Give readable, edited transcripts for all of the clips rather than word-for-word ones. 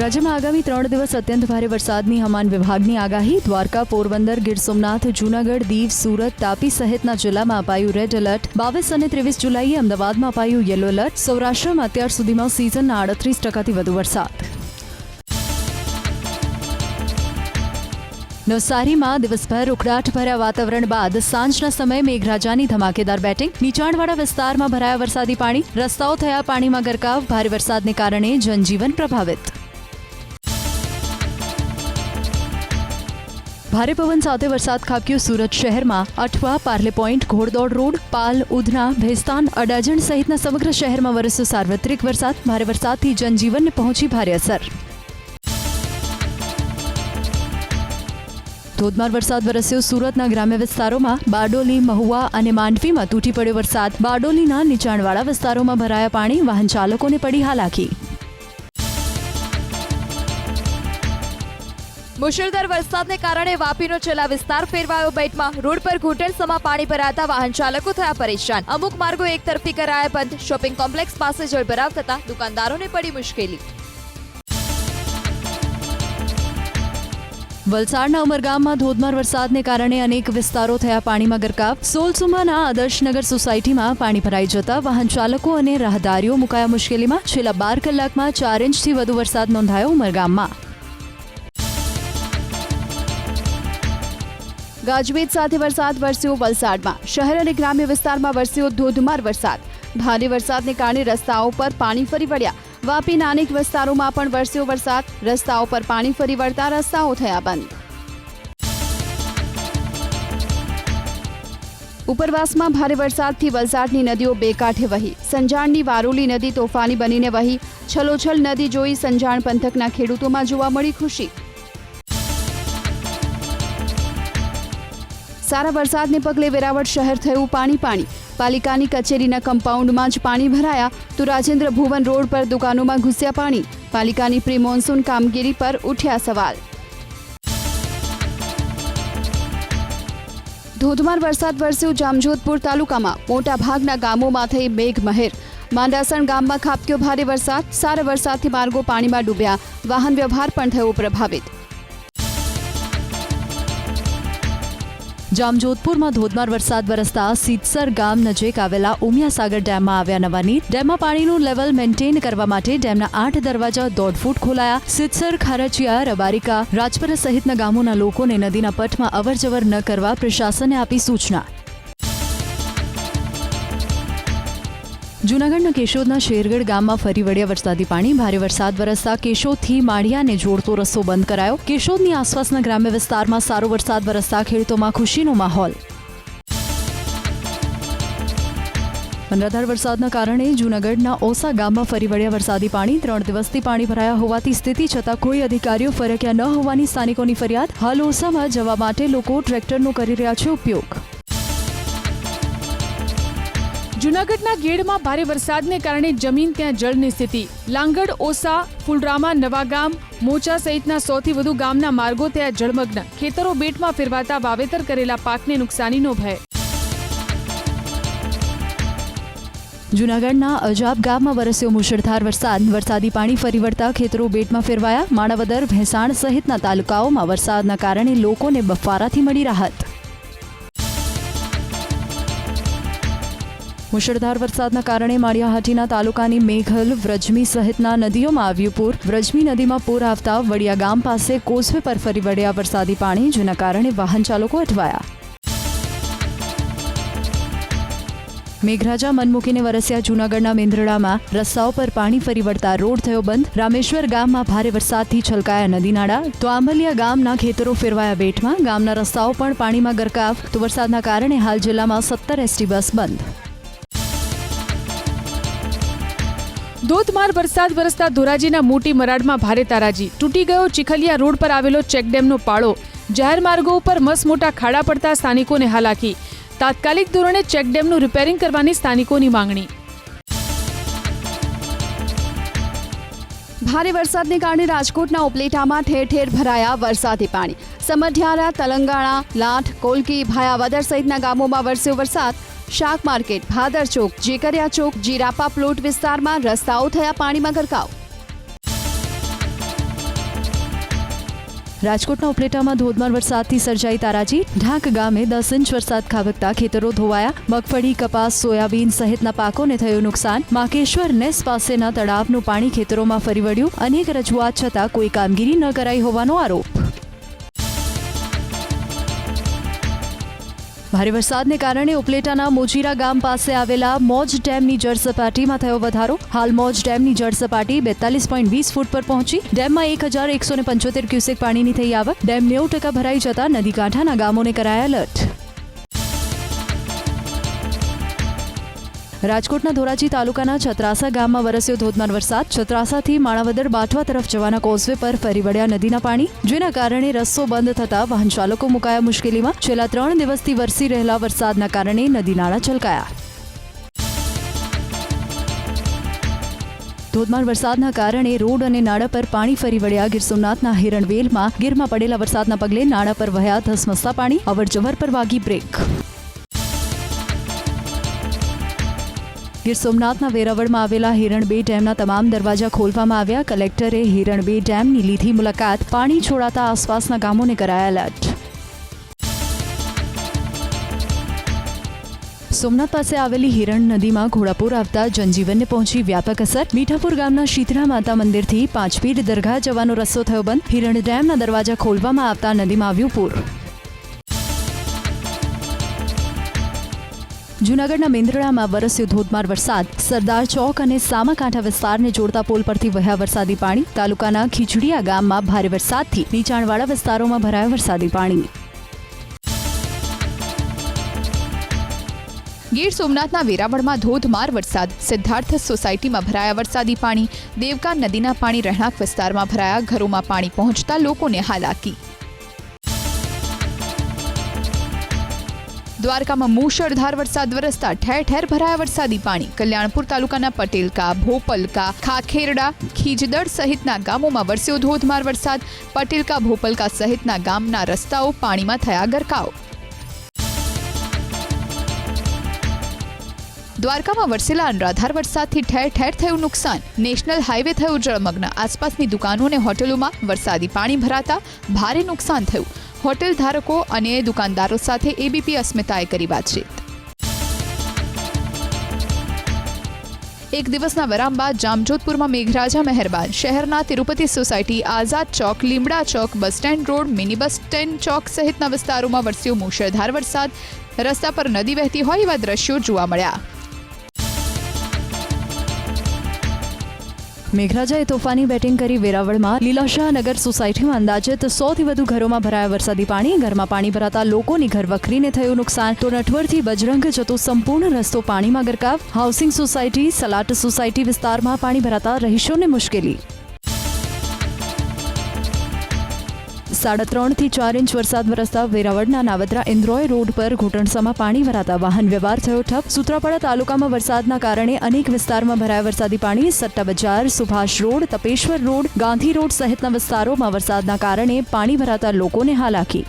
રાજ્યમાં આગામી 3 દિવસ અત્યંત ભારે વરસાદની હવામાન વિભાગની આગાહી. દ્વારકા, પોરબંદર, ગીર સોમનાથ, જૂનાગઢ, દીવ, સુરત, તાપી સહિતના જિલ્લામાં અપાયું રેડ એલર્ટ. 22 અને 23 જુલાઈએ અમદાવાદમાં અપાયું યલો એલર્ટ. સૌરાષ્ટ્રમાં અત્યાર સુધીમાં સિઝનના 38%થી વધુ વરસાદ. નવસારીમાં દિવસભર ઉકળાટભર્યા વાતાવરણ બાદ સાંજના સમયે મેઘરાજાની ધમાકેદાર બેટિંગ. નીચાણવાળા વિસ્તારમાં ભરાયા વરસાદી પાણી. રસ્તાઓ થયા પાણીમાં ગરકાવ. ભારે વરસાદને કારણે જનજીવન પ્રભાવિત. ભારે પવન સાથે વરસાદ ખાબક્યો સુરત શહેરમાં. અઠવા, પાર્લે પોઈન્ટ, ઘોડદોડ રોડ, પાલ, ઉધના, ભેસ્તાન, અડાજણ સહિતના સમગ્ર શહેરમાં વરસ્યો સાર્વત્રિક વરસાદ. ભારે વરસાદથી જનજીવનને પહોંચી ભારે અસર. ધોધમાર વરસાદ વરસ્યો સુરતના ગ્રામ્ય વિસ્તારોમાં. બારડોલી, મહુવા અને માંડવીમાં તૂટી પડ્યો વરસાદ. બારડોલીના નીચાણવાળા વિસ્તારોમાં ભરાયા પાણી. વાહન ચાલકોને પડી હાલાકી. મુશળધાર વરસાદને કારણે વાપીનો છેલ્લા વિસ્તાર ફેરવાયો બેટમાં. રોડ પર ઘૂંટણસમા પાણી ભરાતા વાહન ચાલકો થયા પરેશાન. અમુક માર્ગો એક તરફી કરાયા બંધ. શોપિંગ કોમ્પ્લેક્સ પાસે જળભરાવ થતા દુકાનદારોને પડી મુશ્કેલી. વલસાડના ઉમરગામમાં ધોધમાર વરસાદને કારણે અનેક વિસ્તારો થયા પાણીમાં ગરકાવ. સોલસુમાના આદર્શનગર સોસાયટીમાં પાણી ભરાઈ જતા વાહન ચાલકો અને રાહદારીઓ મુકાયા મુશ્કેલીમાં. છેલ્લા 12 કલાકમાં 4 ઇંચથી વધુ વરસાદ નોંધાયો ઉમરગામમાં. ગાજવીજ સાથે વરસાદ વરસ્યો વલસાડમાં. શહેર અને ગ્રામ્ય વિસ્તારમાં વરસ્યો ધોધમાર વરસાદ. ભારે વરસાદને કારણે રસ્તાઓ પર પાણી ફરી વળ્યા. વાપીના અનેક વિસ્તારોમાં પણ વરસ્યો વરસાદ. રસ્તાઓ પર પાણી ફરી વળતા રસ્તાઓ થયા બંધ. ઉપરવાસમાં ભારે વરસાદથી વલસાડની નદીઓ બે કાંઠે વહી. સંજાણની વારોલી નદી તોફાની બનીને વહી. છલોછલ નદી જોઈ સંજાણ પંથકના ખેડૂતોમાં જોવા મળી ખુશી. સારા વરસાદને પગલે વેરાવળ શહેર થયું પાણી. પાલિકાની કચેરીના કમ્પાઉન્ડમાં જ પાણી ભરાયા તો રાજેન્દ્ર ભુવન રોડ પર દુકાનોમાં ઘૂસ્યા પાણી. પાલિકાની પ્રી મોન્સૂન કામગીરી પર ઉઠ્યા સવાલ. ધોધમાર વરસાદ વરસ્યો જામજોધપુર તાલુકામાં. મોટા ભાગના ગામોમાં થઈ મેઘમહેર. માંડાસણ ગામમાં ખાબક્યો ભારે વરસાદ. સારા વરસાદથી માર્ગો પાણીમાં ડૂબ્યા. વાહન વ્યવહાર પણ થયો પ્રભાવિત. જામજોધપુરમાં ધોધમાર વરસાદ વરસતા સીતસર ગામ નજીક આવેલા ઉમિયાસાગર ડેમમાં આવ્યા નવા નીર. ડેમમાં પાણીનું લેવલ મેન્ટેન કરવા માટે ડેમના 8 દરવાજા 1.5 ફૂટ ખોલાયા. સીતસર, ખારચિયા, રબારિકા, રાજપરા સહિતના ગામોના લોકોને નદીના પટમાં અવરજવર ન કરવા પ્રશાસને આપી સૂચના. જૂનાગઢના કેશોદના શેરગઢ ગામમાં ફરી વળ્યા વરસાદી પાણી. ભારે વરસાદ વરસતા કેશોદથી માળિયાને જોડતો રસ્તો બંધ કરાયો. કેશોદની આસપાસના ગ્રામ્ય વિસ્તારમાં સારો વરસાદ વરસતા ખેડૂતોમાં ખુશીનો માહોલ. અનરાધાર વરસાદના કારણે જૂનાગઢના ઓસા ગામમાં ફરી વળ્યા વરસાદી પાણી. 3 દિવસથી પાણી ભરાયા હોવાથી સ્થિતિ છતાં કોઈ અધિકારીઓ ફરક્યા ન હોવાની સ્થાનિકોની ફરિયાદ. હાલ ઓસામાં જવા માટે લોકો ટ્રેક્ટરનો કરી રહ્યા છે ઉપયોગ. જૂનાગઢના ગેડમાં ભારે વરસાદને કારણે જમીન ત્યાં જળની સ્થિતિ. લાંગડ, ઓસા, ફુલરામા, નવાગામ, મોચા સહિતના 100થી વધુ ગામના માર્ગો થયા જળમગ્ન. ખેતરો બેટમાં ફેરવાતા વાવેતર કરેલા પાકને નુકસાનીનો ભય. જૂનાગઢના અજાબ ગામમાં વરસ્યો મુશળધાર વરસાદ. વરસાદી પાણી ફરી વળતા ખેતરો બેટમાં ફેરવાયા. માણાવદર, ભેંસાણ સહિતના તાલુકાઓમાં વરસાદના કારણે લોકોને બફારાથી મળી રાહત. મુશળધાર વરસાદના કારણે માળિયાહાટીના તાલુકાની મેઘલ, વ્રજમી સહિતના નદીઓમાં આવ્યું પૂર. વ્રજમી નદીમાં પૂર આવતા વડિયા ગામ પાસે કોઝવે પર ફરી વળ્યા વરસાદી પાણી, જેના કારણે વાહન ચાલકો અટવાયા. મેઘરાજા મન મૂકીને વરસ્યા જૂનાગઢના મેંદરડામાં. રસ્તાઓ પર પાણી ફરી વળતા રોડ થયો બંધ. રામેશ્વર ગામમાં ભારે વરસાદથી છલકાયા નદી નાળા. તો આંબલિયા ગામના ખેતરો ફેરવાયા બેટમાં. ગામના રસ્તાઓ પણ પાણીમાં ગરકાવ. તો વરસાદના કારણે હાલ જિલ્લામાં 17 એસટી બસ બંધ. ધોધમાર વરસાદ વરસતા ધોરાજીના મોટી મરાડમાં ભારે તારાજી. તૂટી ગયો ચીખલિયા રોડ પર આવેલો ચેકડેમનો પાળો. જાહેર માર્ગો ઉપર મસમોટા ખાડા પડતા સ્થાનિકોને હાલાકી. તાત્કાલિક ધોરણે ચેકડેમનું રિપેરિંગ કરવાની સ્થાનિકોની માંગણી. ભારે વરસાદને કારણે રાજકોટના ઉપલેટામાં ઠેર ઠેર ભરાયા વરસાદી પાણી. સમઢિયારા, તલંગાણા, લાઠ, કોલકી, ભાયાવદર સહિતના ગામોમાં વરસ્યો વરસાદ. શાક માર્કેટ, ભાદર ચોક, જેકરિયા ચોક, જીરાપા પ્લોટ વિસ્તારમાં રસ્તાઓ થયા પાણીમાં ગરકાવ. રાજકોટના ઉપલેટામાં ધોધમાર વરસાદથી સર્જાઈ તારાજી. ઢાંક ગામે 10 ઇંચ વરસાદ ખાબકતા ખેતરો ધોવાયા. મગફળી, કપાસ, સોયાબીન સહિતના પાકોને થયું નુકસાન. માકેશ્વર નેસ પાસેના તળાવનું પાણી ખેતરોમાં ફરી વળ્યું. અનેક રજૂઆત છતાં કોઈ કામગીરી ન કરાઈ હોવાનો આરોપ. ભારે વરસાદને કારણે ઉપલેટાના મોજીરા ગામ પાસે આવેલા મોજ ડેમની જળસપાટીમાં થયો વધારો. હાલ મોજ ડેમની જળસપાટી 42.20 ફૂટ પર પહોંચી. ડેમમાં 1175 ક્યુસેક પાણીની થઈ આવક. ડેમ 90% ભરાઈ જતા નદી કાંઠાના ગામોને કરાયા એલર્ટ. રાજકોટના ધોરાજી તાલુકાના છત્રાસા ગામમાં વરસ્યો ધોધમાર વરસાદ. છત્રાસાથી માણાવદર બાટવા તરફ જવાના કોઝવે પર ફરી વળ્યા નદીના પાણી, જેના કારણે રસ્તો બંધ થતા વાહન ચાલકો મુકાયા મુશ્કેલીમાં. છેલ્લા 3 દિવસથી વરસી રહેલા વરસાદના કારણે નદી નાળા છલકાયા. ધોધમાર વરસાદના કારણે રોડ અને નાળા પર પાણી ફરી વળ્યા. ગીર સોમનાથના હિરણવેલમાં ગીરમાં પડેલા વરસાદના પગલે નાળા પર વહ્યા ધસમસતા પાણી. અવરજવર પર વાગી બ્રેક. ગીર સોમનાથના વેરાવળમાં આવેલા હિરણ 2 ડેમના તમામ દરવાજા ખોલવામાં આવ્યા. કલેક્ટરે હિરણ 2 ડેમની લીધી મુલાકાત. પાણી છોડાતા આસપાસના ગામોને કરાયા એલર્ટ. સોમનાથ પાસે આવેલી હિરણ નદીમાં ઘોડાપૂર આવતા જનજીવનને પહોંચી વ્યાપક અસર. મીઠાપુર ગામના શીતળા માતા મંદિરથી પાંચપીર દરગાહ જવાનો રસ્તો થયો બંધ. હિરણ ડેમના દરવાજા ખોલવામાં આવતા નદીમાં આવ્યું પૂર. જૂનાગઢના મેંદરડામાં વરસ્યો ધોધમાર વરસાદ. સરદાર ચોક અને સામાકાંઠા વિસ્તારને જોડતા પુલ પરથી વહ્યા વરસાદી પાણી. તાલુકાના ખીચડીયા ગામમાં ભારે વરસાદથી નીચાણવાળા વિસ્તારોમાં ભરાયા વરસાદી પાણી. ગીર સોમનાથના વેરાવળમાં ધોધમાર વરસાદ. સિદ્ધાર્થ સોસાયટીમાં ભરાયા વરસાદી પાણી. દેવકા નદીના પાણી રહેણાંક વિસ્તારમાં ભરાયા. ઘરોમાં પાણી પહોંચતા લોકોને હાલાકી. દ્વારકામાં મૂશળધાર વરસાદ વરસતા ઠેર ઠેર ભરાયા વરસાદી પાણી. કલ્યાણપુર તાલુકાના પટેલકા, ભોપલકા, ખાખેરડા, ખીજદડ સહિતના ગામોમાં વરસ્યો ધોધમાર વરસાદ. પટેલકા, ભોપલકા સહિતના ગામના રસ્તાઓ પાણીમાં થયા ગરકાવ. દ્વારકામાં વરસેલા અનરાધાર વરસાદથી ઠેર ઠેર થયું નુકસાન. નેશનલ હાઈવે થયો જળમગ્ન. આસપાસની દુકાનો અને હોટેલોમાં વરસાદી પાણી ભરાતા ભારે નુકસાન થયું. હોટેલ ધારકો અને દુકાનદારો સાથે એબીપી અસ્મિતાએ કરી વાતચીત. એક દિવસના વિરામ બાદ જામજોધપુરમાં મેઘરાજા મહેરબાન. શહેરના Tirupati society, Azad Chowk, Limda Chowk, bus stand road, mini bus stand Chowk સહિતના વિસ્તારોમાં વરસ્યો મૂશળધાર વરસાદ. રસ્તા પર નદી વહેતી હોય એવા દ્રશ્યો જોવા મળ્યા. મેઘરાજાએ તોફાની બેટિંગ કરી વેરાવળમાં લીલાશાહ નગર સોસાયટીમાં અંદાજિત 100થી વધુ ઘરોમાં ભરાયા વરસાદી પાણી. ઘરમાં પાણી ભરાતા લોકોની ઘરવખરીને થયું નુકસાન. તો નટવરથી બજરંગ જતો સંપૂર્ણ રસ્તો પાણીમાં ગરકાવ. હાઉસિંગ સોસાયટી, સલાટ સોસાયટી વિસ્તારમાં પાણી ભરાતા રહીશોને મુશ્કેલી. 3.5 થી 4 ઇંચ વરસાદ વરસતા વેરાવળના નાવદરા ઇન્દ્રોય રોડ પર ઘૂંટણસમાં પાણી ભરાતા વાહન વ્યવહાર થયો ઠપ. સૂત્રાપાડા તાલુકામાં વરસાદના કારણે અનેક વિસ્તારમાં ભરાયા વરસાદી પાણી. Satta Bazar, Subhash road, Tapeshwar road, Gandhi road સહિતના વિસ્તારોમાં વરસાદના કારણે પાણી ભરાતા લોકોને હાલાકી.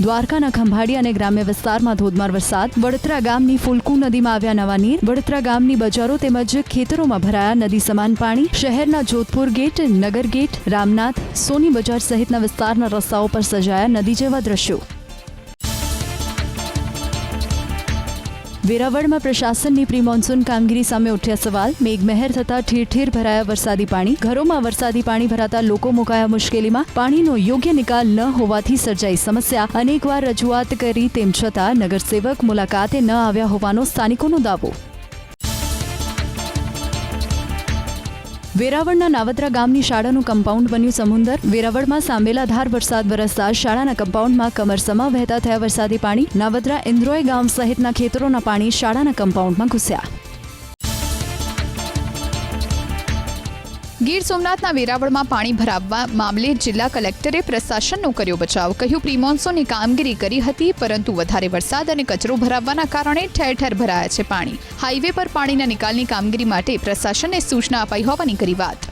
દ્વારકાના ખંભાળી અને ગ્રામ્ય વિસ્તારમાં ધોધમાર વરસાદ. વડોદરા ગામની ફુલકુ નદીમાં આવ્યા નવા નીર. વડોદરા ગામની બજારો તેમજ ખેતરોમાં ભરાયા નદી સમાન પાણી. શહેરના જોધપુર ગેટ, નગર ગેટ, રામનાથ, સોની બજાર સહિતના વિસ્તારના રસ્તાઓ પર સર્જાયા નદી જેવા દ્રશ્યો. વેરાવળમાં પ્રશાસનની પ્રી મોન્સૂન કામગીરી સામે ઉઠ્યા સવાલ. મેઘમહેર થતા ઠેર ઠેર ભરાયા વરસાદી પાણી. ઘરોમાં વરસાદી પાણી ભરાતા લોકો મુકાયા મુશ્કેલીમાં. પાણીનો યોગ્ય નિકાલ ન હોવાથી સર્જાઈ સમસ્યા. અનેકવાર રજૂઆત કરી તેમ છતાં નગરસેવક મુલાકાતે ન આવ્યા હોવાનો સ્થાનિકોનો દાવો. વેરાવળના નાવદરા ગામની શાળાનું કમ્પાઉન્ડ બન્યું સમુંદર. વેરાવળમાં સાંબેલાધાર વરસાદ વરસતા શાળાના કમ્પાઉન્ડમાં કમરસમા વહેતા થયા વરસાદી પાણી. નાવદરા ઇન્દ્રોય ગામ સહિતના ખેતરોના પાણી શાળાના કમ્પાઉન્ડમાં ઘૂસ્યા. ગીર સોમનાથના વેરાવળમાં પાણી ભરાવવા મામલે જિલ્લા કલેક્ટરે પ્રશાસનનો કર્યો બચાવ. કહ્યું પ્રી-મોન્સૂનની કામગીરી કરી હતી, પરંતુ વધારે વરસાદ અને કચરો ભરાવવાના કારણે ઠેર ઠેર ભરાયા છે પાણી. હાઈવે પર પાણીના નિકાલની કામગીરી માટે પ્રશાસનને સૂચના અપાઈ હોવાની કરી વાત.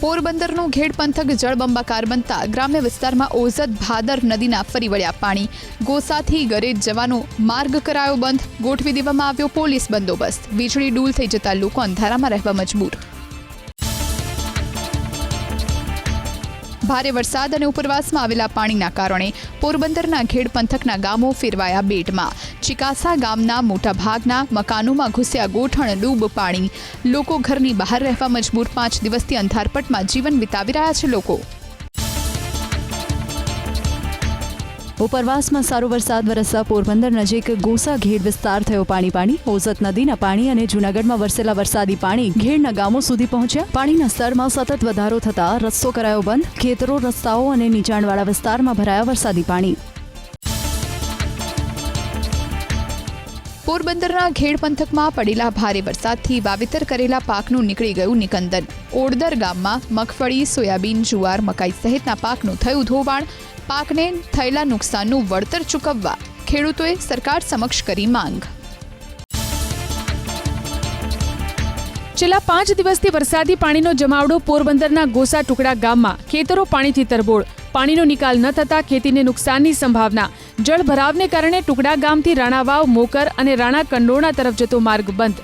પોરબંદરનું ઘેડ પંથક જળબંબાકાર બનતા ગ્રામ્ય વિસ્તારમાં ઓઝત ભાદર નદીના ફરી વળ્યા પાણી. ગોસાથી ગરેજ જવાનો માર્ગ કરાયો બંધ. ગોઠવી દેવામાં આવ્યો પોલીસ બંદોબસ્ત. વીજળી ડૂલ થઈ જતા લોકો અંધારામાં રહેવા મજબૂર. ભારે વરસાદ અને ઉપરવાસમાં આવેલા પાણીના કારણે પોરબંદરના ઘેડ પંથકના ગામો ફેરવાયા બેટમાં. ચિકાસા ગામના મોટા ભાગના મકાનોમાં ઘૂસ્યા ગોઠણ ડૂબ પાણી. લોકો ઘરની બહાર રહેવા મજબૂર. 5 દિવસથી અંધારપટમાં જીવન વિતાવી રહ્યા છે લોકો. ઉપરવાસમાં સારો વરસાદ વરસતા પોરબંદર નજીક ગોસા ઘેડ વિસ્તાર થયો પાણી. ઓઝત નદીના પાણી અને જૂનાગઢમાં વરસેલા વરસાદી પાણી ઘેડના ગામો સુધી પહોંચ્યા. પાણીના સ્તરમાં સતત વધારો થતા રસ્તો કરાયો બંધ. ખેતરો, રસ્તાઓ અને નીચાણવાળા વિસ્તારમાં ભરાયા વરસાદી પાણી. પોરબંદરના ઘેડ પંથકમાં પડેલા ભારે વરસાદથી વાવેતર કરેલા પાકનું નીકળી ગયું નિકંદન. ઓડદર ગામમાં મગફળી, સોયાબીન, જુવાર, મકાઈ સહિતના પાકનું થયું ધોવાણ. પાકને થયેલા નુકસાનનું વળતર ચૂકવવા ખેડૂતોએ સરકાર સમક્ષ કરી માંગ. છેલ્લા 5 દિવસથી વરસાદી પાણીનો જમાવડો પોરબંદરના ગોસા ટુકડા ગામમાં. ખેતરો પાણીથી તરબોળ. પાણીનો નિકાલ ન થતા ખેતીને નુકસાનની સંભાવના. જળભરાવને કારણે ટુકડા ગામથી રાણાવાવ, મોકર અને રાણા કંડોરણા તરફ જતો માર્ગ બંધ.